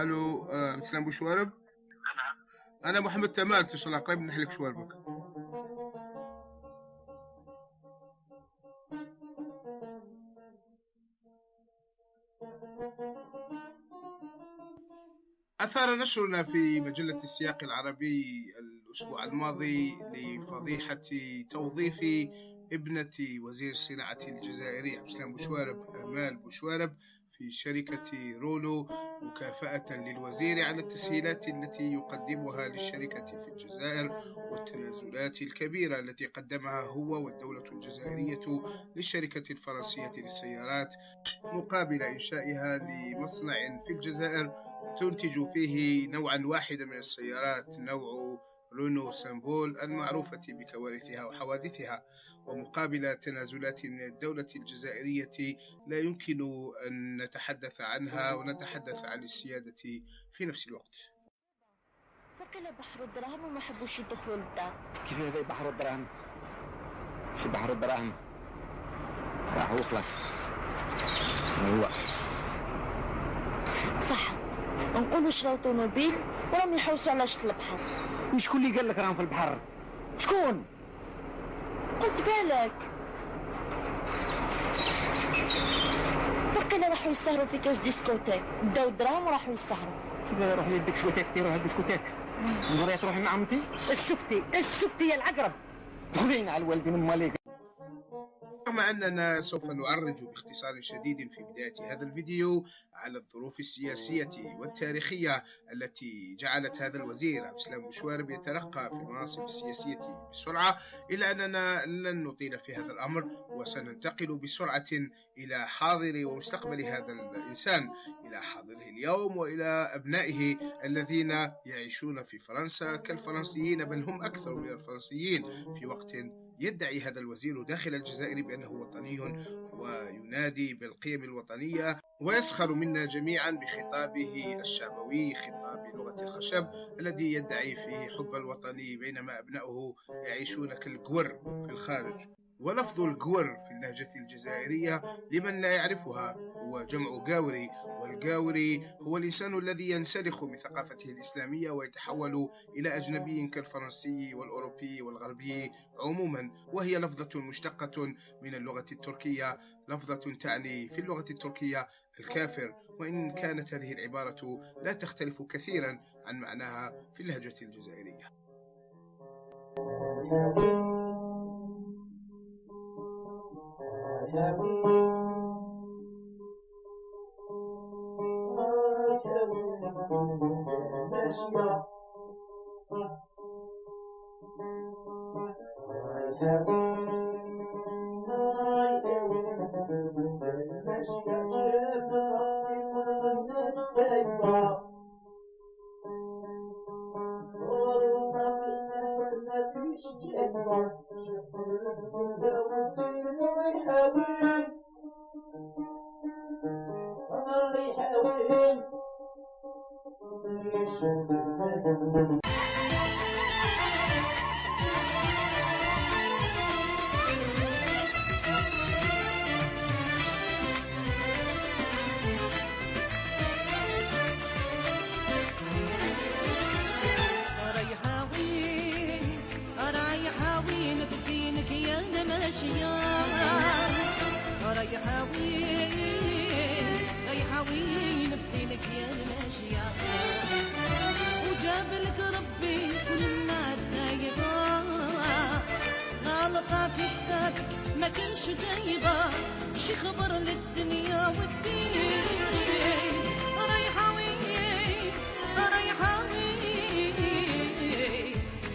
الو مسلم بوشوارب. انا محمد تمام، اتصل قريب نحلك شواربك. أثار نشرنا في مجلة السياق العربي الأسبوع الماضي لفضيحة توظيف ابنة وزير الصناعة الجزائري عبد السلام بوشوارب، آمال بوشوارب، في شركة رولو مكافأة للوزير على التسهيلات التي يقدمها للشركة في الجزائر والتنازلات الكبيرة التي قدمها هو والدولة الجزائرية للشركة الفرنسية للسيارات مقابل إنشائها لمصنع في الجزائر تنتج فيه نوعا واحدا من السيارات، نوع رونو سامبول المعروفة بكوارثها وحوادثها، ومقابل تنازلات من الدولة الجزائرية لا يمكن أن نتحدث عنها ونتحدث عن السيادة في نفس الوقت. فقيل بحر الدراهم وما حبوش يدخلوا للدار. كيف هذا بحر الدراهم؟ شي بحر الدراهم راحوا خلاص. هو صح نقولوا شراو طوموبيل وراهم يحوسوا على شط البحر. وشكون اللي قال لك راهم في البحر؟ شكون؟ قلت بالك فقيل راحوا يسهروا في كاش ديسكوتيك، داو الدراهم وراحوا يسهروا. كيف يروح للديسكوتيك تروح للديسكوتيك؟ نظري تروحي معهم انت؟ السكتي يا العقرب تخذين على الوالدين مالك. رغم أننا سوف نعرج باختصار شديد في بداية هذا الفيديو على الظروف السياسية والتاريخية التي جعلت هذا الوزير عبد السلام بوشوارب يترقى في المناصب السياسية بسرعة، إلا أننا لن نطيل في هذا الأمر وسننتقل بسرعة إلى حاضر ومستقبل هذا الإنسان، إلى حاضره اليوم وإلى أبنائه الذين يعيشون في فرنسا كالفرنسيين، بل هم أكثر من الفرنسيين، في وقت يدعي هذا الوزير داخل الجزائر بأنه وطني وينادي بالقيم الوطنية ويسخر منا جميعا بخطابه الشعبوي، خطاب لغة الخشب الذي يدعي فيه حب الوطن، بينما أبنائه يعيشون كالجور في الخارج. ولفظ الجور في اللهجة الجزائرية لمن لا يعرفها هو جمع جاوري، والجاوري هو الإنسان الذي ينسلخ من ثقافته الإسلامية ويتحول إلى أجنبي كالفرنسي والأوروبي والغربي عموما، وهي لفظة مشتقة من اللغة التركية، لفظة تعني في اللغة التركية الكافر، وإن كانت هذه العبارة لا تختلف كثيرا عن معناها في اللهجة الجزائرية. ريحاوين بزينك يا الماشية، وجاب لك ربي كل الناس سايبة، غلطة في حسابك ما كنش جايبة، شي خبر للدنيا والدين. ريحاوين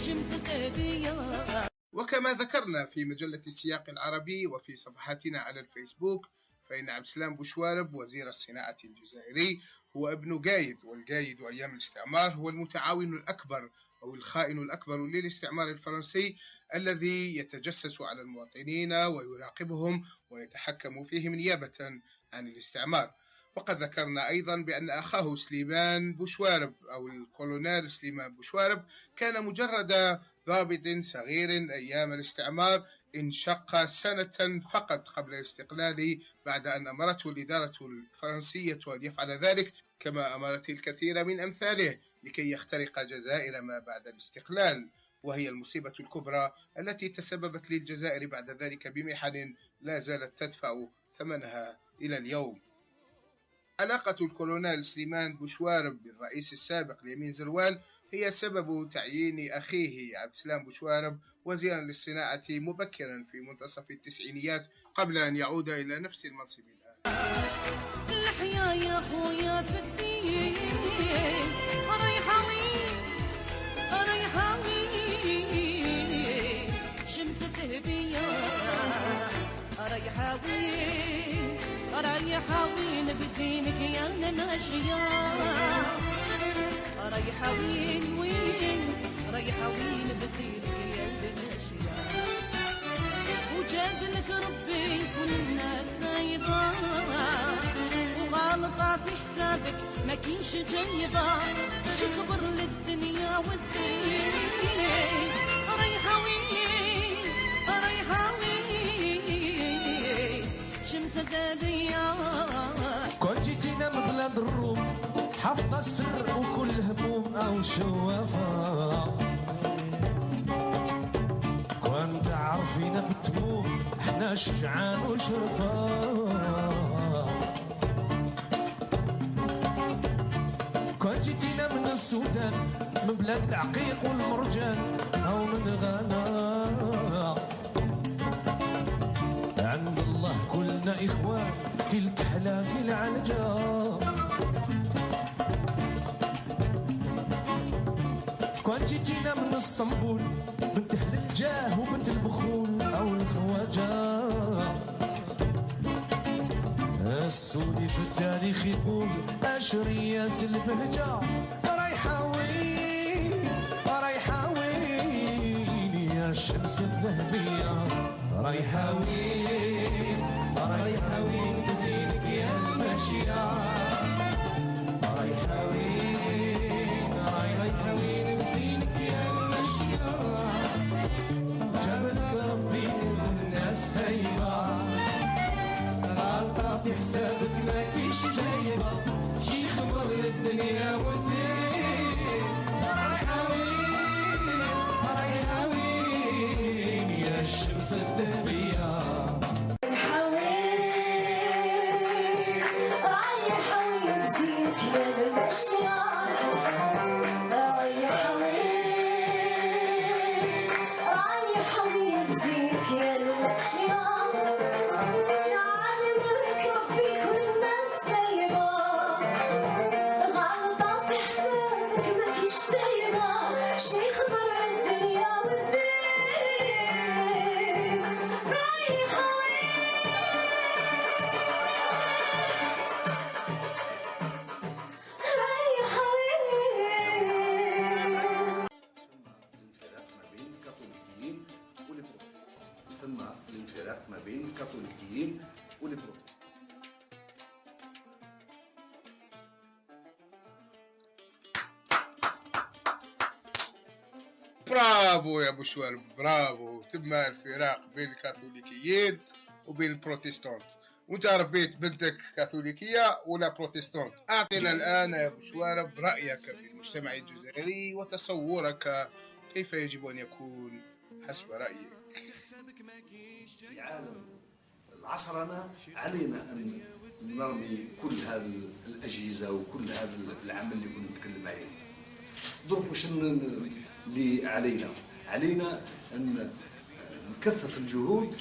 شمسة أبية. وكما ذكرنا في مجلة السياق العربي وفي صفحاتنا على الفيسبوك، فإن عبد السلام بوشوارب وزير الصناعة الجزائري هو ابن جايد، والجايد أيام الاستعمار هو المتعاون الأكبر أو الخائن الأكبر للاستعمار الفرنسي الذي يتجسس على المواطنين ويراقبهم ويتحكم فيهم نيابة عن الاستعمار. وقد ذكرنا أيضا بأن أخاه سليمان بوشوارب أو الكولونيل سليمان بوشوارب كان مجرد ضابط صغير أيام الاستعمار انشق سنة فقط قبل استقلاله، بعد أن أمرته الإدارة الفرنسية أن يفعل ذلك كما أمرت الكثير من أمثاله لكي يخترق الجزائر ما بعد الاستقلال، وهي المصيبة الكبرى التي تسببت للجزائر بعد ذلك بمحن لا زالت تدفع ثمنها إلى اليوم. علاقة الكولونيل سليمان بوشوارب بالرئيس السابق اليمين زروال هي سبب تعيين أخيه عبد السلام بوشوارب وزيرا للصناعة مبكرا في منتصف التسعينيات قبل أن يعود إلى نفس المنصب الآن. الحياة يا خويا في الدين رايحة وين رايحة وين شمس تهبية رايحة وين رايحة وين بزينك يا الماشية رايحة وين رايحة وين بزينك يا الماشية وجاب لك ربي كل الناس سايبة وغالطة في حسابك ما كينش جايبة شي خبر للدنيا والدين رايحة وين رايحة وين شمس دالية كون جيتينا من بلاد الروم حافظة السر وكل هموم أو شوافة كون تعرفينا بالتموم احنا شجعان وشرفة كون جيتينا من السودان من بلاد العقيق والمرجان أو من غانا عند الله كلنا إخوان كل كحلة كل عنجا كون جيتينا من اسطنبول بنت أهل الجاه وبنت البخول أو الخواجة السوري في التاريخ يقول أشرياس البهجة رايحة وين رايحة وين يا الشمس الذهبية رايحة وين رايحة وين بزينك يا الماشية رايحة وين رايحة وين بزينك يا الماشية جبلك ربي كل الناس سايبة غلطة في حسابك ما كيش جايبة شي خبر للدنيا والدين رايحة وين رايحة وين يا الشمس الذهبية ثم الانفراق ما بين الكاثوليكيين والبروتستانت. برافو يا بوشوارب برافو، تم الفراق بين الكاثوليكيين وبين البروتستانت، وانت ربيت بنتك كاثوليكية ولا بروتستانت. اعطنا الان يا بوشوارب رأيك في المجتمع الجزائري وتصورك كيف يجب ان يكون حسب رأيك. في عالم العصرنة علينا أن نرمي كل هذه الأجهزة وكل هذا العمل اللي كنا نتكلم عليه. درك واش اللي علينا أن نكثف الجهود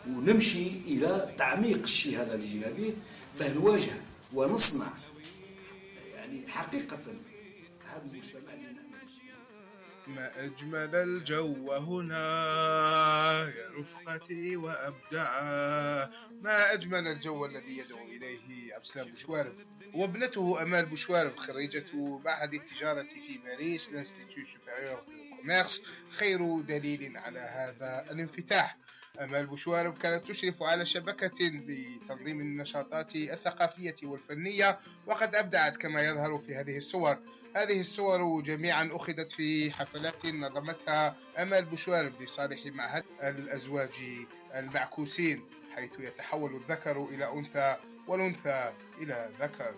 ونمشي إلى تعميق الشيء هذا اللي جينا به باه نواجه ونصنع يعني حقيقة هذا المجتمع اللي نعمل. ما أجمل الجو هنا يا رفقتي وأبدعا. ما أجمل الجو الذي يدعو إليه عبد السلام بوشوارب وابنته أمال بوشوارب خريجة معهد التجارة في باريس l'Institut supérieur du commerce خير دليل على هذا الانفتاح. أمال بوشوارب كانت تشرف على شبكة لتنظيم النشاطات الثقافية والفنية وقد أبدعت كما يظهر في هذه الصور. هذه الصور جميعا أخذت في حفلات نظمتها أمال بوشوارب لصالح معهد الأزواج المعكوسين، حيث يتحول الذكر إلى أنثى والأنثى إلى ذكر.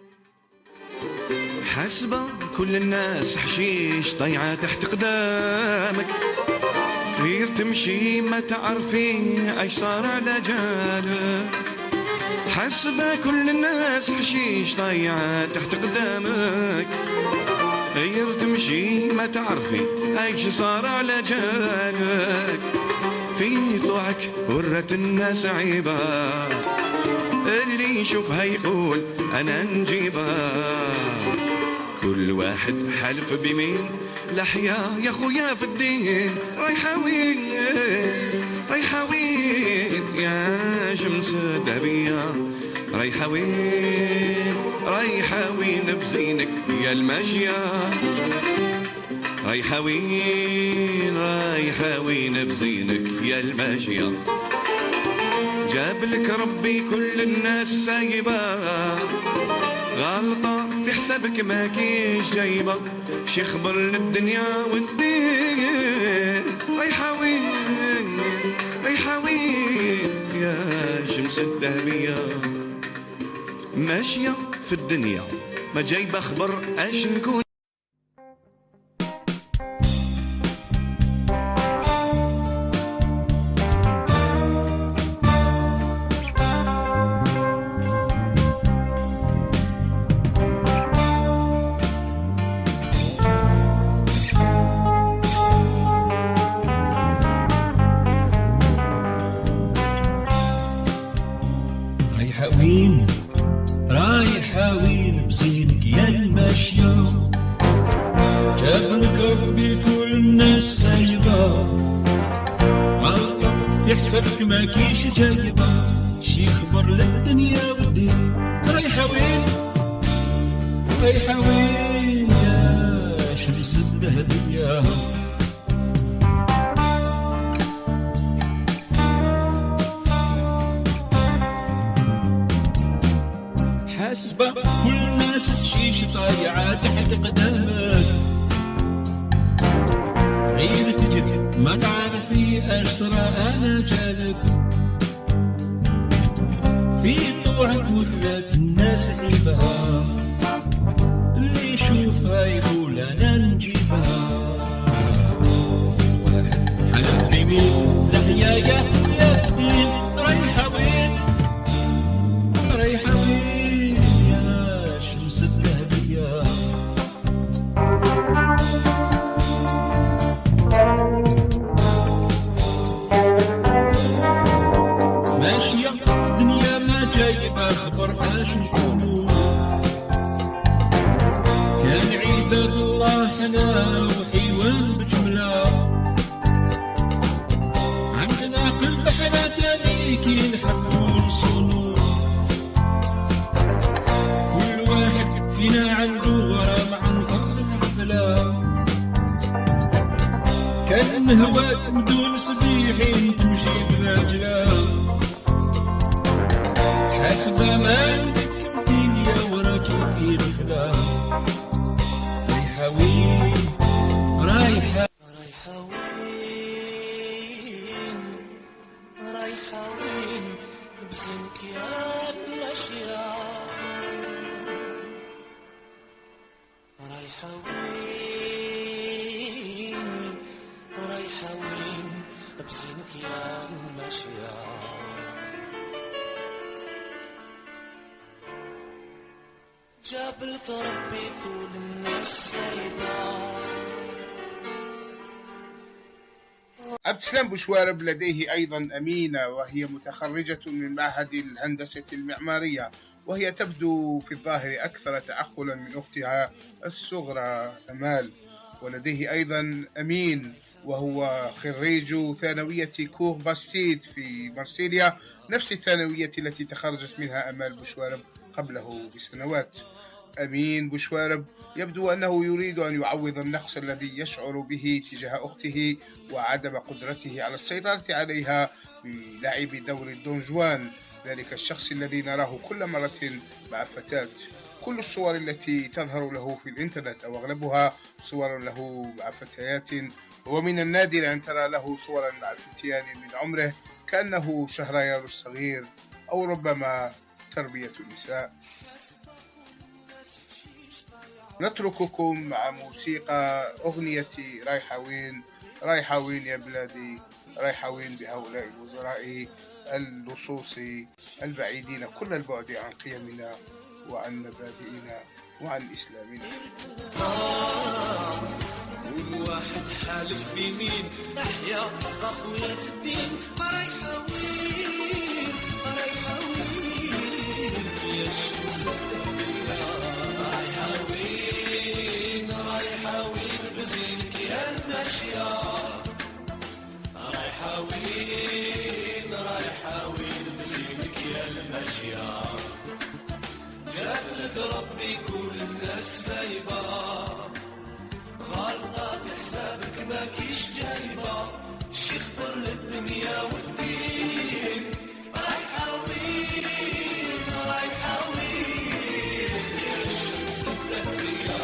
حسبة كل الناس حشيش ضيعة تحت قدامك، غير تمشي ما تعرفي ايش صار على جالك. حسبة كل الناس حشيش ضيعة تحت قدامك، غير تمشي ما تعرفي ايش صار على جالك. في طوعك ورت الناس عيبة، اللي يشوفها يقول انا نجيبها. كل واحد حلف بمين لحيا يا خويا في الدين. رايحة وين رايحة وين يا شمس ذهبية، رايحة وين رايحة وين بزينك يا الماشية، رايحة وين رايحة وين بزينك يا الماشية. جاب لك ربي كل الناس سايبة، غلطة في حسابك ما كيش جايبة. شي خبر للدنيا والدين، رايحة وين رايحة وين يا شمس الذهبية. ماشية في الدنيا ما جايبة خبر اش نكون. رايحة وين بزينك يا الماشية، جابلك ربي كل الناس سايبة. غلطة في حسابك ما كيش جايبة، شي خبر للدنيا والدين. رايحة وين رايحة وين يا شمس الذهبية. حاسبة كل الناس حشيش ضايعة تحت قدامك، غير تجري ما تعرفي اش صرا انا جالك. في طوعك ورات الناس عيبها، اللي يشوفها يقول انا نجيبها. واحد حلم بيمين لحيا يا خويا في الدين. رايحة وين رايحة وين شمس الذهبية. ماشية في الدنيا ما جايبة خبر اش نقولو. كان عباد الله حنا وحيوان بجملة، عندنا قلب حنا تاني كي نحبو نصونو. فينا عنده غرام عن قبل الحفلة، كان هواك بدون سبيحين تمشي براجلة. حاسبة ما عندك كمتينيا وراكي في غفلة. رايحة وين رايحة رايحة وين بزنك يا الماشية. رايحة وين بزينك يا الماشية. جابلك ربي كل الناس سايبة. عبد السلام بوشوارب لديه أيضا أمينة، وهي متخرجة من معهد الهندسة المعمارية، وهي تبدو في الظاهر أكثر تعقلا من أختها الصغرى أمال. ولديه أيضا أمين، وهو خريج ثانوية كور باستيد في مارسيليا، نفس الثانوية التي تخرجت منها أمال بوشوارب قبله بسنوات. أمين بوشوارب يبدو أنه يريد أن يعوض النقص الذي يشعر به تجاه أخته وعدم قدرته على السيطرة عليها بلعب دور الدون جوان، ذلك الشخص الذي نراه كل مرة مع فتاة. كل الصور التي تظهر له في الإنترنت أو أغلبها صور له مع فتيات، ومن النادر أن ترى له صورا مع فتيان من عمره كأنه شهريار الصغير أو ربما تربية النساء. نترككم مع موسيقى أغنية رايحاوين. رايحاوين يا بلادي، رايحاوين بهؤلاء الوزراء اللصوص البعيدين كل البعد عن قيمنا وعن مبادئنا وعن إسلامنا. والواحد حالف بيمين احيا اخويا في الدين. رايحاوين رايحاوين يا الشمس رايحاوين رايحاوين بزينك يا الماشية. رايحاوين رايحاوين بزينك يا الماشية. جاب لك ربي كل الناس سايبة، غلطة في حسابك ما كيش جايبة، شي خبر للدنيا والدين. رايحاوين رايحاوين يا الشمس الدهرية.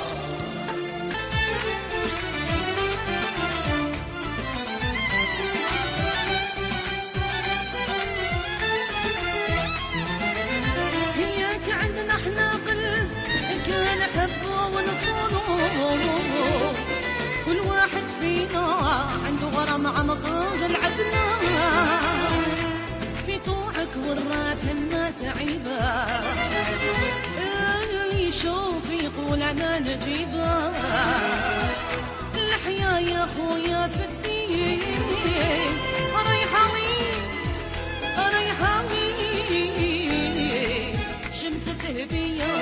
هياك عندنا احنا قلب كان حبه ونصونه، كل واحد فينا عنده غرام عن طول العدنا. في طوعك ورات الناس عيبة، يشوف يقول انا نجيبه. الحياة يا خويا في الدين. رايحاوين رايحاوين شمس الذهبية.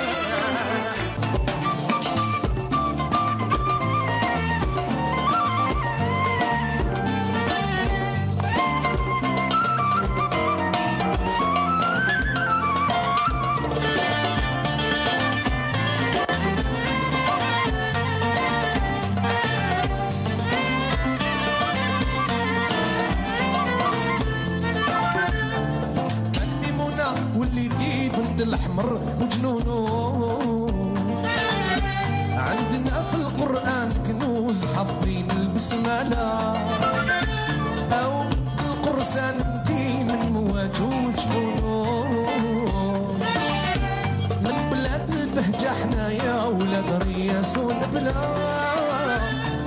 الأحمر وجنونه عندنا في القرآن كنوز حافظين البسملة، أو القرصان دي من مواجوز شكونه. من بلاد البهجة احنا يا ولاد رياس ونبلا،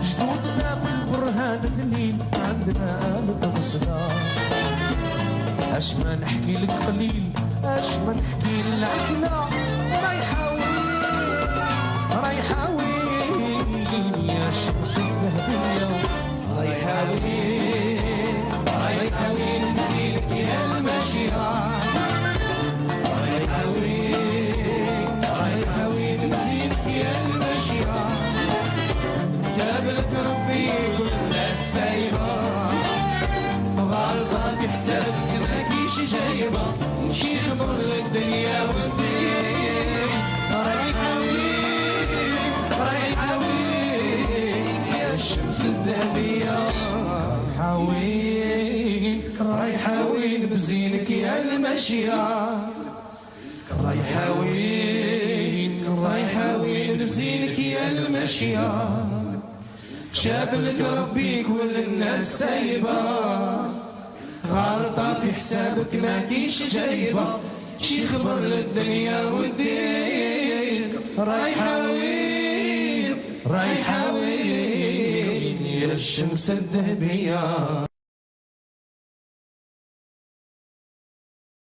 جدودنا في البرهان دليل عندنا آلة غسلة. اش ما نحكي لك قليل اش ما نحكي لعقلة. رايحاوين رايحاوين يا الشمس الذهبية. رايحاوين رايحاوين بزينك يا الماشية. رايحاوين رايحاوين بزينك يا الماشية. جاب لك ربي كل الناس سايبة، غلطة في حسابك ما كيش جايبة، شي خبر للدنيا والدين. رايحاوين رايحاوين يا الشمس الذهبية. رايحاوين رايحاوين بزينك يا الماشية. رايحاوين رايحاوين بزينك يا الماشية. شاف لك ربي كل الناس سايبة، غلطة في حسابك ما كيش جايبة، شي خبر للدنيا والدين. رايحاوين رايحاوين يا الشمس الذهبية.